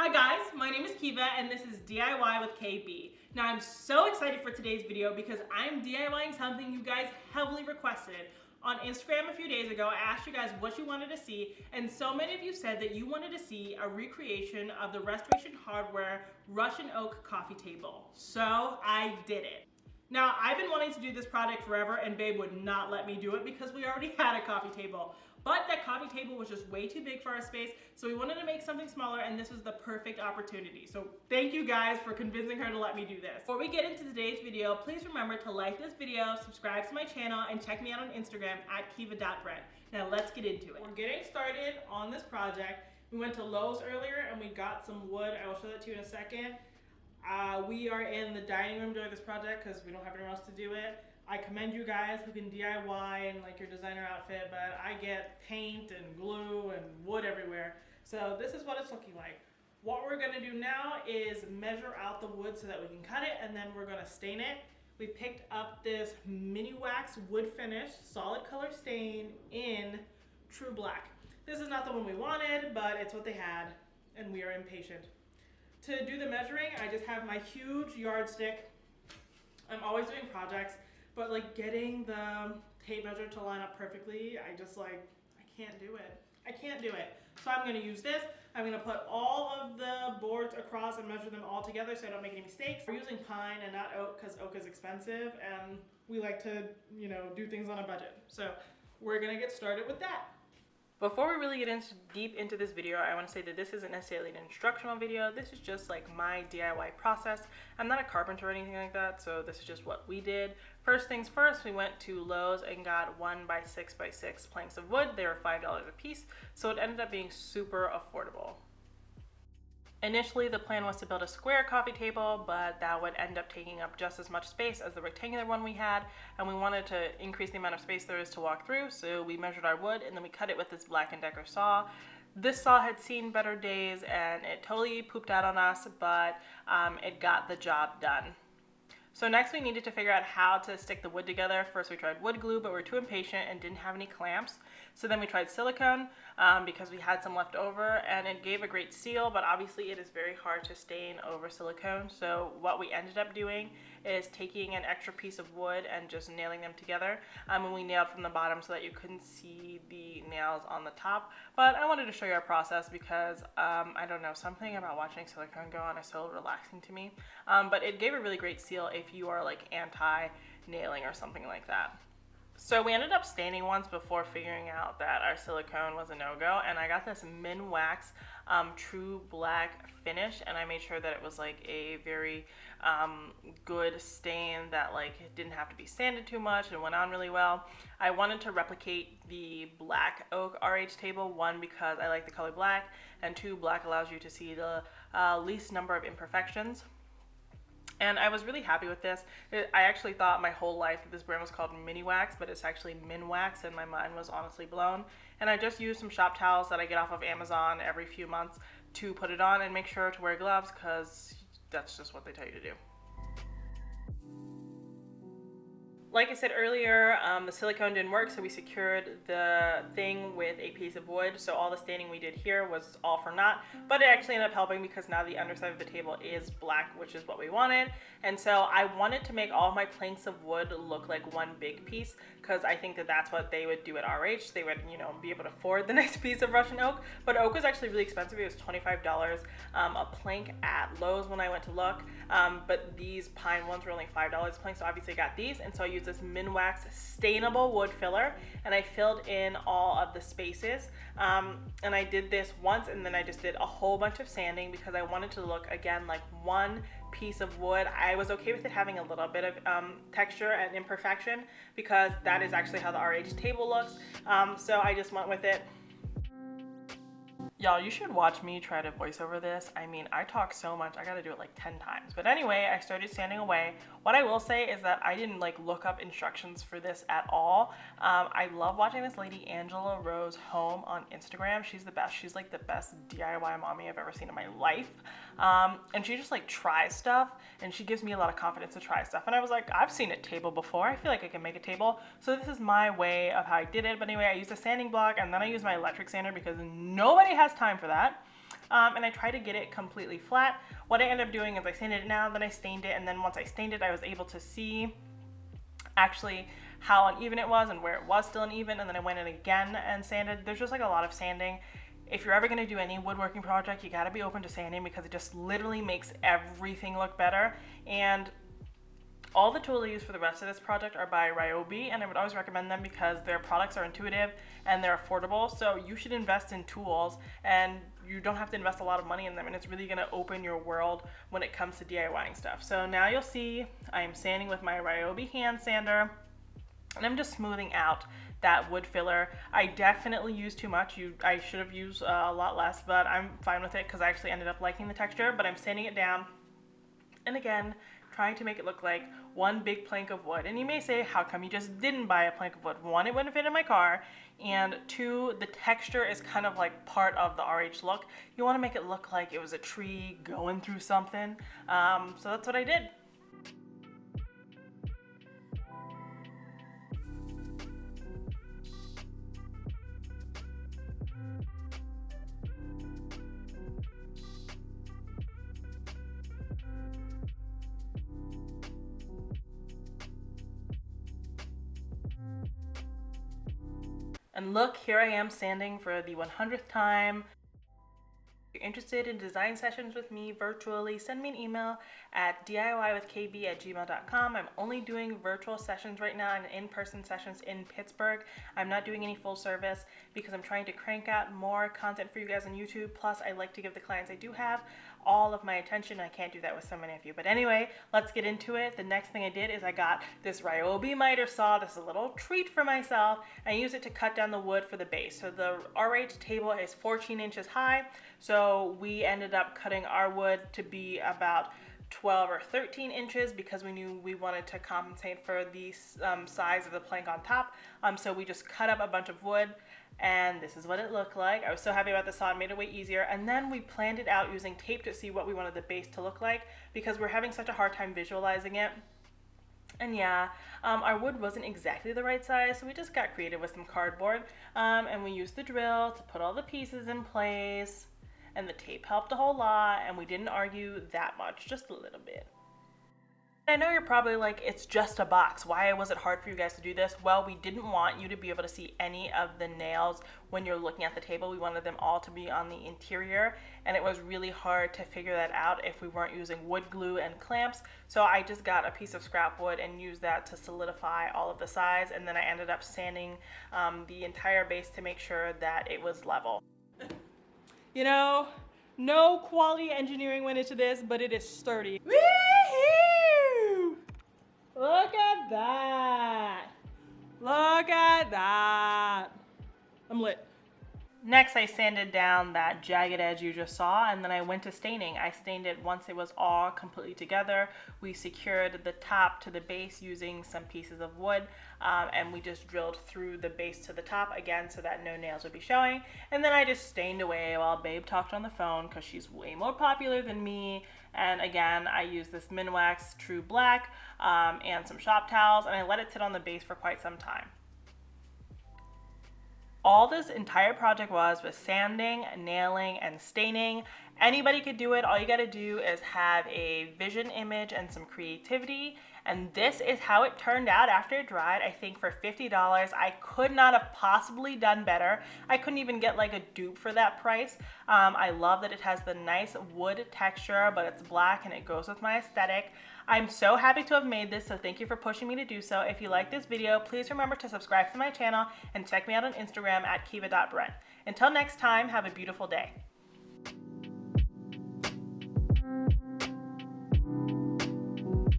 Hi guys, my name is Kiva and this is DIY with KB. Now I'm so excited for today's video because I'm DIYing something you guys heavily requested. On Instagram a few days ago, I asked you guys what you wanted to see, and so many of you said that you wanted to see a recreation of the Restoration Hardware Russian Oak coffee table. So I did it. Now, I've been wanting to do this project forever and Babe would not let me do it because we already had a coffee table. But that coffee table was just way too big for our space, so we wanted to make something smaller and this was the perfect opportunity. So thank you guys for convincing her to let me do this. Before we get into today's video, please remember to like this video, subscribe to my channel, and check me out on Instagram at kiva.bread. Now let's get into it. We're getting started on this project. We went to Lowe's earlier and we got some wood. I will show that to you in a second. We are in the dining room doing this project because we don't have anywhere else to do it. I commend you guys who can DIY and like your designer outfit, but I get paint and glue and wood everywhere. So this is what it's looking like. What we're gonna do now is measure out the wood so that we can cut it, and then we're gonna stain it. We picked up this mini wax wood finish solid color stain in True Black. This is not the one we wanted, but it's what they had and we are impatient. To do the measuring, I just have my huge yardstick. I'm always doing projects, but like getting the tape measure to line up perfectly, I can't do it. I can't do it. So I'm gonna use this. I'm gonna put all of the boards across and measure them all together so I don't make any mistakes. We're using pine and not oak because oak is expensive and we like to, do things on a budget. So we're gonna get started with that. Before we really get deep into this video, I want to say that this isn't necessarily an instructional video. This is just like my DIY process. I'm not a carpenter or anything like that, so this is just what we did. First things first, we went to Lowe's and got 1x6x6 planks of wood. They were $5 a piece, so it ended up being super affordable. Initially, the plan was to build a square coffee table, but that would end up taking up just as much space as the rectangular one we had, and we wanted to increase the amount of space there is to walk through, so we measured our wood and then we cut it with this Black & Decker saw. This saw had seen better days and it totally pooped out on us, but it got the job done. So next we needed to figure out how to stick the wood together. First we tried wood glue, but we were too impatient and didn't have any clamps. So then we tried silicone because we had some left over, and it gave a great seal, but obviously it is very hard to stain over silicone. So what we ended up doing is taking an extra piece of wood and just nailing them together. And we nailed from the bottom so that you couldn't see the nails on the top. But I wanted to show you our process because I don't know, something about watching silicone go on is so relaxing to me. But it gave a really great seal if you are like anti-nailing or something like that. So we ended up staining once before figuring out that our silicone was a no-go, and I got this Min Wax True Black finish, and I made sure that it was like a very good stain that it didn't have to be sanded too much and went on really well. I wanted to replicate the Black Oak RH table, one because I like the color black, and two, black allows you to see the least number of imperfections. And I was really happy with this. I actually thought my whole life that this brand was called Mini Wax, but it's actually Min Wax, and my mind was honestly blown. And I just used some shop towels that I get off of Amazon every few months to put it on, and make sure to wear gloves because that's just what they tell you to do. Like I said earlier, the silicone didn't work, so we secured the thing with a piece of wood. So all the staining we did here was all for naught, but it actually ended up helping because now the underside of the table is black, which is what we wanted. And so I wanted to make all of my planks of wood look like one big piece because I think that that's what they would do at RH. They would, be able to afford the next piece of Russian oak, but oak was actually really expensive. It was $25 a plank at Lowe's when I went to look, but these pine ones were only $5 a plank, so obviously I got these, and so I used this Min Wax stainable wood filler, and I filled in all of the spaces, and I did this once, and then I just did a whole bunch of sanding because I wanted to look again like one piece of wood. I was okay with it having a little bit of texture and imperfection because that is actually how the RH table looks, so I just went with it. Y'all, you should watch me try to voice over this. I mean, I talk so much, I gotta do it like 10 times. But anyway, I started sanding away. What I will say is that I didn't look up instructions for this at all. I love watching this lady, Angela Rose Home, on Instagram. She's the best. She's like the best DIY mommy I've ever seen in my life. And she just tries stuff, and she gives me a lot of confidence to try stuff. And I was like, I've seen a table before. I feel like I can make a table. So this is my way of how I did it. But anyway, I used a sanding block, and then I used my electric sander because nobody has time for that. and I tried to get it completely flat. What I ended up doing is I sanded it down, then I stained it, and then once I stained it, I was able to see actually how uneven it was and where it was still uneven, and then I went in again and sanded. There's just like a lot of sanding. If you're ever going to do any woodworking project, you got to be open to sanding because it just literally makes everything look better. And all the tools I use for the rest of this project are by Ryobi, and I would always recommend them because their products are intuitive and they're affordable. So you should invest in tools, and you don't have to invest a lot of money in them, and it's really going to open your world when it comes to DIYing stuff. So now you'll see I am sanding with my Ryobi hand sander, and I'm just smoothing out that wood filler. I definitely used too much. I should have used a lot less, but I'm fine with it because I actually ended up liking the texture. But I'm sanding it down, and again, trying to make it look like one big plank of wood. And you may say, how come you just didn't buy a plank of wood? One, it wouldn't fit in my car, and two, the texture is kind of like part of the RH look. You want to make it look like it was a tree going through something. So that's what I did. And look, here I am sanding for the 100th time. If you're interested in design sessions with me virtually, send me an email at diywithkb@gmail.com. I'm only doing virtual sessions right now and in-person sessions in Pittsburgh. I'm not doing any full service because I'm trying to crank out more content for you guys on YouTube. Plus, I like to give the clients I do have all of my attention. I can't do that with so many of you. But anyway, let's get into it. The next thing I did is I got this Ryobi miter saw. This is a little treat for myself. I use it to cut down the wood for the base. So the RH table is 14 inches high. So we ended up cutting our wood to be about 12 or 13 inches because we knew we wanted to compensate for the size of the plank on top. So we just cut up a bunch of wood, and this is what it looked like. I was so happy about the saw, it made it way easier. And then we planned it out using tape to see what we wanted the base to look like because we're having such a hard time visualizing it. And yeah, our wood wasn't exactly the right size, so we just got creative with some cardboard, and we used the drill to put all the pieces in place, and the tape helped a whole lot, and we didn't argue that much, just a little bit. I know you're probably like, it's just a box. Why was it hard for you guys to do this? Well, we didn't want you to be able to see any of the nails when you're looking at the table. We wanted them all to be on the interior, and it was really hard to figure that out if we weren't using wood glue and clamps. So I just got a piece of scrap wood and used that to solidify all of the sides, and then I ended up sanding the entire base to make sure that it was level. You know, no quality engineering went into this, but it is sturdy. Woohoo! Look at that. Look at that. I'm lit. Next, I sanded down that jagged edge you just saw, and then I went to staining. I stained it once it was all completely together. We secured the top to the base using some pieces of wood, and we just drilled through the base to the top again so that no nails would be showing. And then I just stained away while Babe talked on the phone because she's way more popular than me. And again, I used this Minwax True Black and some shop towels, and I let it sit on the base for quite some time. All this entire project was sanding, nailing, and staining. Anybody could do it. All you gotta do is have a vision image and some creativity. And this is how it turned out after it dried. I think for $50, I could not have possibly done better. I couldn't even get like a dupe for that price. I love that it has the nice wood texture, but it's black and it goes with my aesthetic. I'm so happy to have made this, so thank you for pushing me to do so. If you like this video, please remember to subscribe to my channel and check me out on Instagram at kiva.brent. Until next time, have a beautiful day.